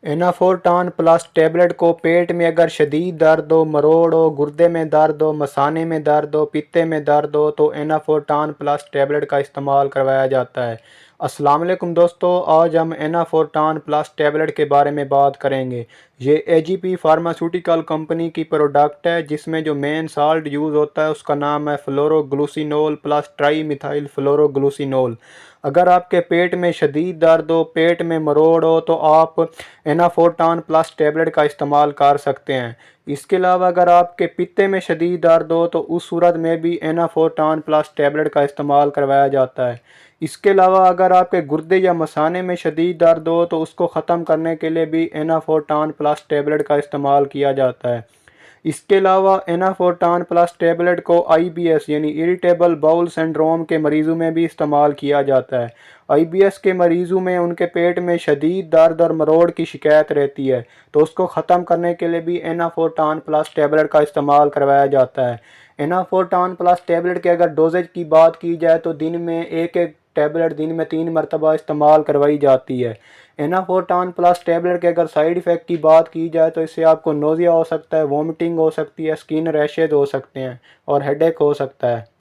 Anafortan plus tablet को पेट में अगर शदीद दर्द हो, मरोड़ हो, गुर्दे में दर्द हो, मसाने में दर्द हो, पित्ते में दर्द हो तो एनाफोर्टान प्लस टेबलेट का इस्तेमाल करवाया जाता है। अस्सलाम वालेकुम दोस्तों, आज हम एनाफोर्टान प्लस टेबलेट के बारे में बात करेंगे। ये एजीपी फार्मास्यूटिकल कंपनी की प्रोडक्ट है जिसमें जो मेन साल्ट यूज़ होता है उसका नाम है फ्लोरोग्लूसिनोल प्लस ट्राई मिथाइल फ्लोरोग्लूसिनोल। अगर आपके पेट में शदीद दर्द हो, पेट में मरोड़ हो तो आप एनाफोर्टान प्लस टेबलेट का इस्तेमाल कर सकते हैं। इसके अलावा अगर आपके पित्ते में शदीद दर्द हो तो उस सूरत में भी एनाफोर्टान प्लस टेबलेट का इस्तेमाल करवाया जाता है। इसके अलावा अगर आपके गुर्दे या मसाने में शदीद दर्द हो तो उसको ख़त्म करने के लिए भी एनाफोर्टान प्लस टेबलेट का इस्तेमाल किया जाता है। इसके अलावा एनाफोर्टान प्लस टेबलेट को आईबीएस यानी इरिटेबल बाउल सिंड्रोम के मरीज़ों में भी इस्तेमाल किया जाता है। आईबीएस के मरीज़ों में उनके पेट में शदीद दर्द और मरोड़ की शिकायत रहती है तो उसको ख़त्म करने के लिए भी एनाफोर्टान प्लस टेबलेट का इस्तेमाल करवाया जाता है। एनाफोर्टान प्लस टेबलेट के अगर डोजेज की बात की जाए तो दिन में एक एक टैबलेट दिन में 3 मरतबा इस्तेमाल करवाई जाती है। एनाफोर्टान प्लस टैबलेट के अगर साइड इफ़ेक्ट की बात की जाए तो इससे आपको नोज़िया हो सकता है, वोमिटिंग हो सकती है, स्किन रैशेज हो सकते हैं और हेडेक हो सकता है।